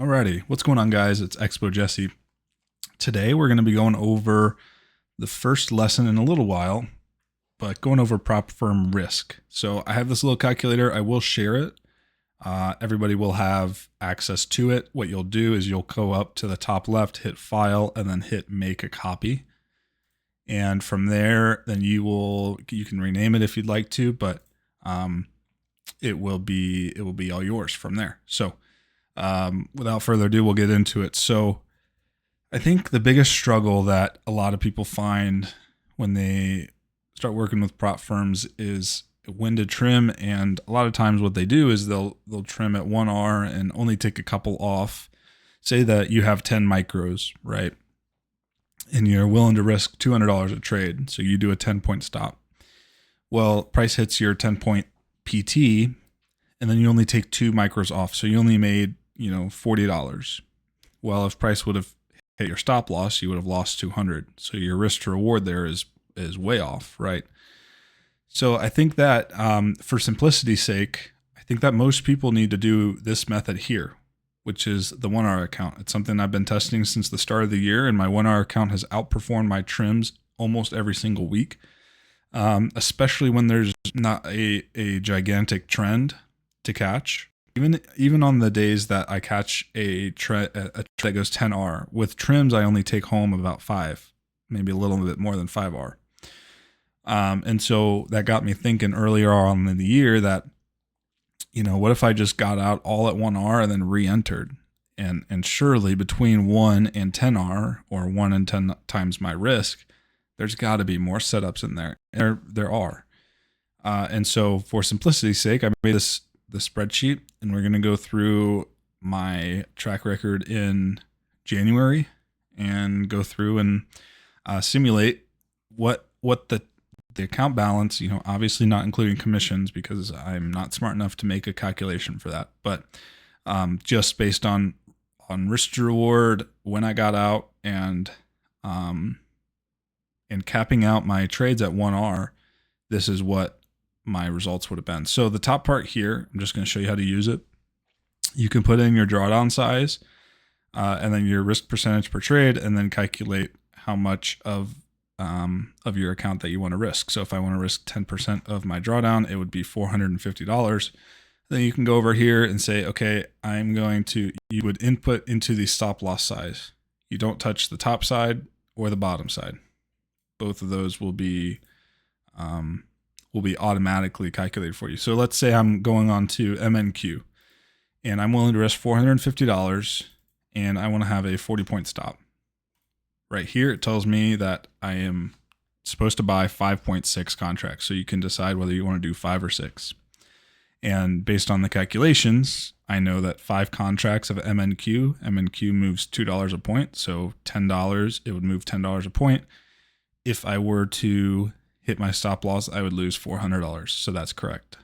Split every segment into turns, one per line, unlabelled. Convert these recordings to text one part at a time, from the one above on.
Alrighty, what's going on, guys? It's Expo Jesse. Today we're going to be going over the first lesson in a little while, but going over prop firm risk. So I have this little calculator. I will share it. Everybody will have access to it. What you'll do is you'll go up to the top left, hit File, and then hit Make a Copy. And from there, then you can rename it if you'd like to, but it will be all yours from there. So without further ado, we'll get into it. So I think the biggest struggle that a lot of people find when they start working with prop firms is when to trim. And a lot of times what they do is they'll trim at 1R and only take a couple off. Say that you have 10 micros, right? And you're willing to risk $200 a trade. So you do a 10-point stop. Well, price hits your 10-point PT, and then you only take 2 micros off. So you only made, $40. Well, if price would have hit your stop loss, you would have lost 200. So your risk to reward there is way off, right? So I think that for simplicity's sake, I think that most people need to do this method here, which is the 1R account. It's something I've been testing since the start of the year, and my 1R account has outperformed my trims almost every single week, especially when there's not a gigantic trend to catch. Even on the days that I catch a trend that goes 10R, with trims I only take home about 5, maybe a little bit more than 5R. And so that got me thinking earlier on in the year that, what if I just got out all at 1R and then re-entered? And surely between 1 and 10R, or 1 and 10 times my risk, there's got to be more setups in there. There are. And so for simplicity's sake, I made the spreadsheet, and we're going to go through my track record in January and go through and simulate what the account balance, obviously not including commissions because I'm not smart enough to make a calculation for that, but just based on risk to reward, when I got out, and capping out my trades at 1R, this is what my results would have been. So the top part here, I'm just going to show you how to use it. You can put in your drawdown size and then your risk percentage per trade, and then calculate how much of your account that you want to risk. So if I want to risk 10% of my drawdown, it would be $450. Then you can go over here and say, okay, you would input into the stop loss size. You don't touch the top side or the bottom side. Both of those will be automatically calculated for you. So let's say I'm going on to MNQ and I'm willing to risk $450 and I want to have a 40-point stop. Right here, it tells me that I am supposed to buy 5.6 contracts. So you can decide whether you want to do 5 or 6. And based on the calculations, I know that 5 contracts of MNQ moves $2 a point. So $10, it would move $10 a point. If I were to hit my stop loss, I would lose $400. So that's correct.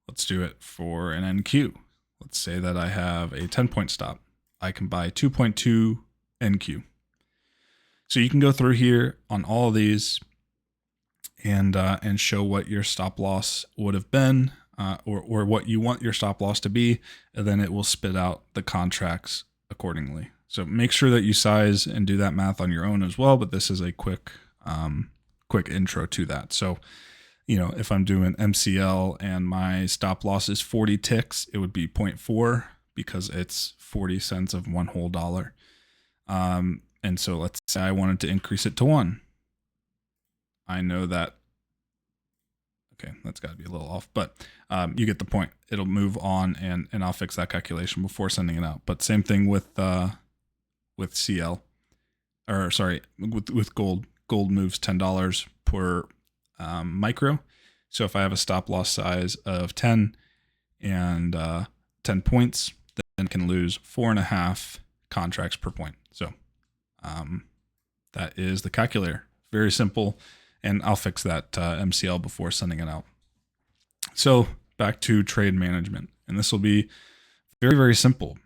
Let's do it for an NQ. Let's say that I have a 10-point stop. I can buy 2.2 NQ. So you can go through here on all of these and show what your stop loss would have been, or what you want your stop loss to be, and then it will spit out the contracts accordingly. So make sure that you size and do that math on your own as well. But this is a quick intro to that. So, if I'm doing MCL and my stop loss is 40 ticks, it would be 0.4 because it's 40 cents of one whole dollar. And so let's say I wanted to increase it to 1. I know that, okay, that's got to be a little off, but you get the point. It'll move on, and I'll fix that calculation before sending it out. But same thing with CL, or sorry, with gold. Gold moves $10 per micro. So if I have a stop loss size of 10 and 10 points, then I can lose 4.5 contracts per point. So that is the calculator. Very simple, and I'll fix that MCL before sending it out. So back to trade management, and this will be very, very simple.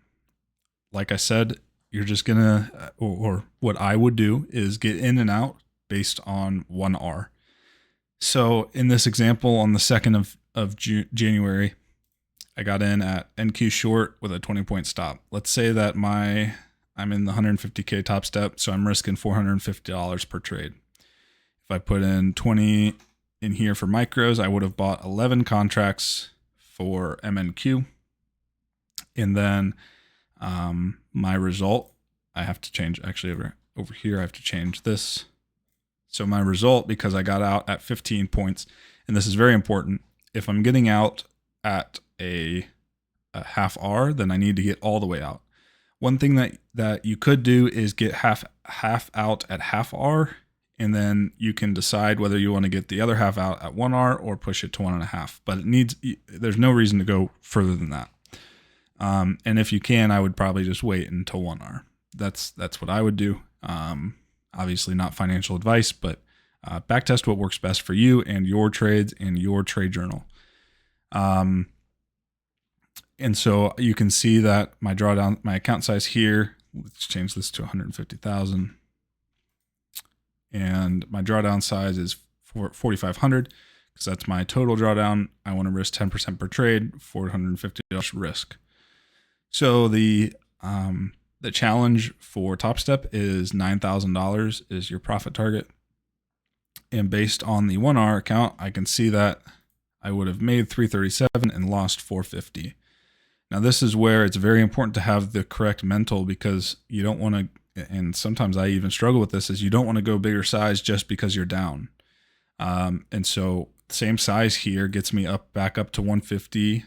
Like I said, you're just gonna, or what I would do is get in and out based on 1R. So in this example, on the 2nd of January, I got in at NQ short with a 20-point stop. Let's say that I'm in the 150K top step, so I'm risking $450 per trade. If I put in 20 in here for micros, I would have bought 11 contracts for MNQ. And then my result, I have to change, actually over here, I have to change this. So my result, because I got out at 15 points, and this is very important, if I'm getting out at a half R, then I need to get all the way out. One thing that you could do is get half out at half R, and then you can decide whether you want to get the other half out at 1R or push it to 1.5. But there's no reason to go further than that. And if you can, I would probably just wait until 1R. That's what I would do. Obviously not financial advice, but backtest what works best for you and your trades and your trade journal. And so you can see that my drawdown, my account size here, let's change this to 150,000. And my drawdown size is 4,500 because that's my total drawdown. I want to risk 10% per trade, $450 risk. So the challenge for Top Step is $9,000 is your profit target. And based on the 1R account, I can see that I would have made 337 and lost 450. Now this is where it's very important to have the correct mental, because you don't want to, and sometimes I even struggle with this, is you don't want to go bigger size just because you're down. And so same size here gets me back up to 150,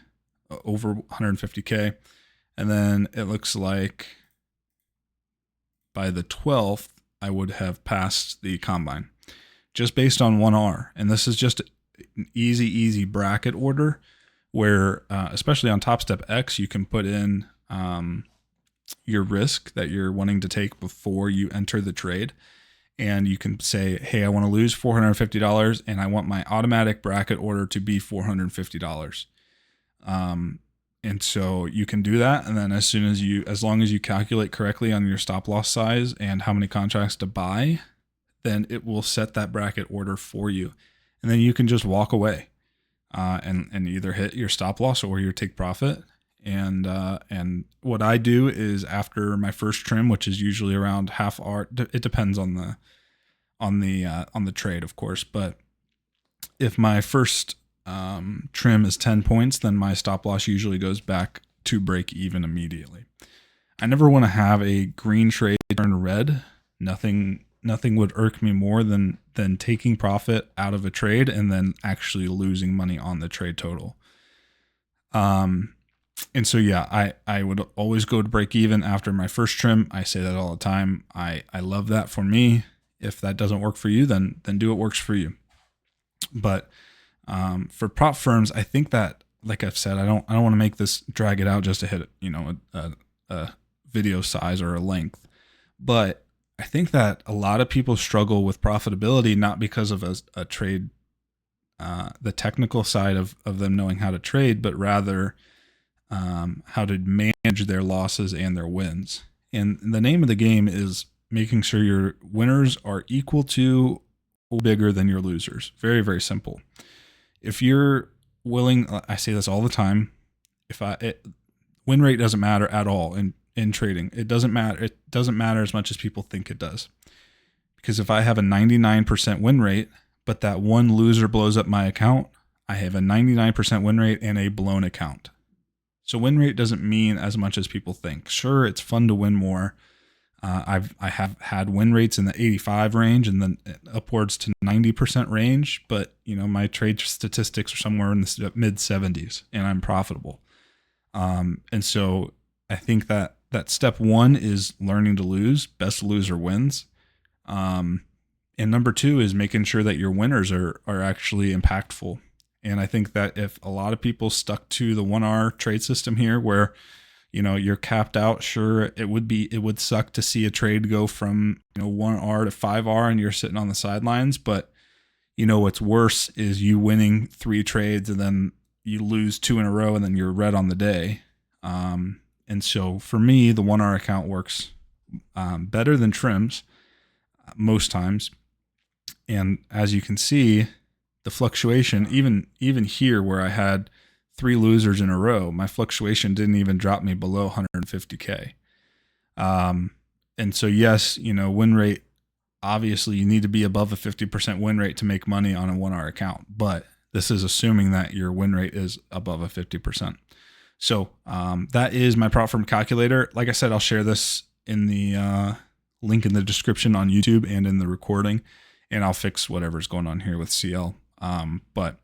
over 150K. And then it looks like by the 12th, I would have passed the combine just based on 1R. And this is just an easy bracket order where, especially on Top Step X, you can put in your risk that you're wanting to take before you enter the trade. And you can say, hey, I want to lose $450 and I want my automatic bracket order to be $450. And so you can do that. And then as long as you calculate correctly on your stop loss size and how many contracts to buy, then it will set that bracket order for you. And then you can just walk away and either hit your stop loss or your take profit. And what I do is after my first trim, which is usually around half R, it depends on the trade, of course. But if my first trim is 10 points, then my stop loss usually goes back to break even immediately. I never want to have a green trade turn red. Nothing would irk me more than taking profit out of a trade and then actually losing money on the trade total. And so, yeah, I would always go to break even after my first trim. I say that all the time. I love that for me. If that doesn't work for you, then do what works for you. But for prop firms, I think that, like I've said, I don't want to drag it out just to hit a video size or a length. But I think that a lot of people struggle with profitability, not because of a trade, the technical side of them knowing how to trade, but rather how to manage their losses and their wins. And the name of the game is making sure your winners are equal to or bigger than your losers. Very, very simple. If you're willing, I say this all the time, win rate doesn't matter at all in trading. It doesn't matter. It doesn't matter as much as people think it does. Because if I have a 99% win rate, but that one loser blows up my account, I have a 99% win rate and a blown account. So win rate doesn't mean as much as people think. Sure, it's fun to win more. I have had win rates in the 85 range and then upwards to 90% range, but my trade statistics are somewhere in the mid 70s and I'm profitable. And so I think that step one is learning to lose. Best loser wins. And number two is making sure that your winners are actually impactful. And I think that if a lot of people stuck to the 1R trade system here where, you're capped out, sure, it would suck to see a trade go from, 1R to 5R and you're sitting on the sidelines. But, what's worse is you winning 3 trades and then you lose 2 in a row and then you're red on the day. And so for me, the 1R account works better than trims most times. And as you can see, the fluctuation, even here where I had 3 losers in a row, my fluctuation didn't even drop me below 150K. And so, yes, win rate, obviously you need to be above a 50% win rate to make money on a 1R account, but this is assuming that your win rate is above a 50%. So that is my prop firm calculator. Like I said, I'll share this in the link in the description on YouTube and in the recording, and I'll fix whatever's going on here with CL. But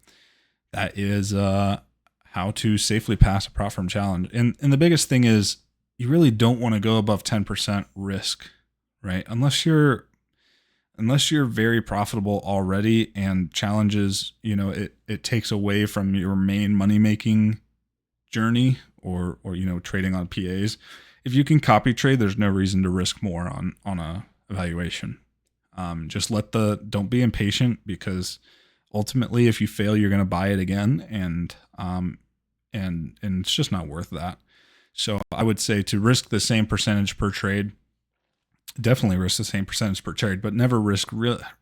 that is how to safely pass a prop firm challenge. And the biggest thing is you really don't want to go above 10% risk, right? Unless you're very profitable already and challenges, it takes away from your main money-making journey or trading on PAs. If you can copy trade, there's no reason to risk more on a evaluation. Just don't be impatient, because ultimately if you fail, you're going to buy it again. And it's just not worth that. So I would say to risk the same percentage per trade, definitely risk the same percentage per trade, but never risk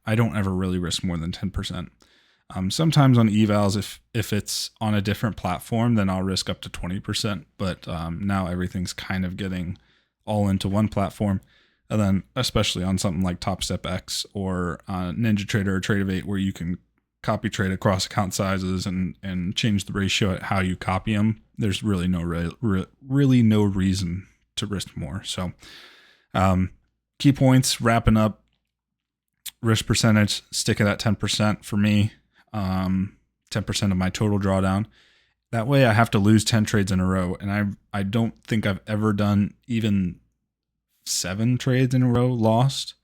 I don't ever really risk more than 10%. Sometimes on evals, if it's on a different platform, then I'll risk up to 20%. But now everything's kind of getting all into one platform. And then especially on something like Top Step X or NinjaTrader or Trade8, where you can copy trade across account sizes and change the ratio at how you copy them, there's really no reason to risk more. So key points, wrapping up, risk percentage, stick it at 10% for me. 10% of my total drawdown. That way I have to lose 10 trades in a row. And I don't think I've ever done even 7 trades in a row lost.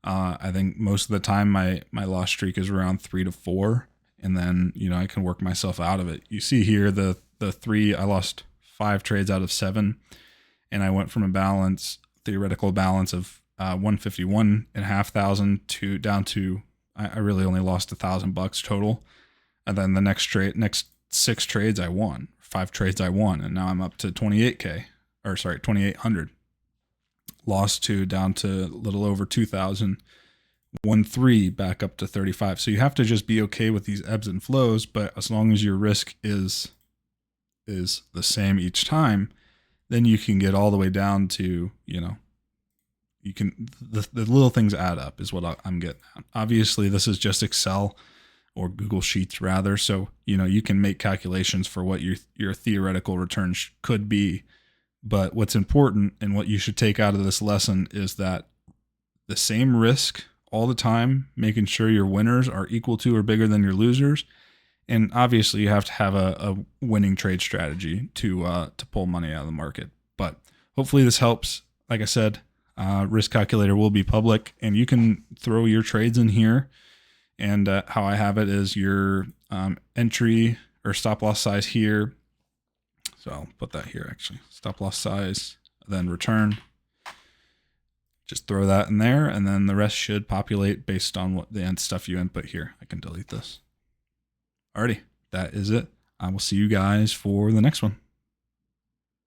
I think most of the time my loss streak is around 3 to 4. And then, I can work myself out of it. You see here, the 3, I lost 5 trades out of 7. And I went from a theoretical balance of 151,500 to down to, I really only lost $1,000 total. And then the next 6 trades I won, 5 trades I won. And now I'm up to 2,800. Lost down to a little over 2,000, won 3 back up to 35. So you have to just be okay with these ebbs and flows, but as long as your risk is the same each time, then you can get all the way down to, you can, the little things add up is what I'm getting at. Obviously this is just Excel or Google Sheets rather. So, you can make calculations for what your theoretical returns could be. But what's important and what you should take out of this lesson is that the same risk all the time, making sure your winners are equal to or bigger than your losers. And obviously you have to have a winning trade strategy to pull money out of the market. But hopefully this helps. Like I said, risk calculator will be public and you can throw your trades in here. And how I have it is your entry or stop loss size here. So I'll put that here actually. Stop loss size, then return. Just throw that in there, and then the rest should populate based on what the end stuff you input here. I can delete this. Alrighty, that is it. I will see you guys for the next one.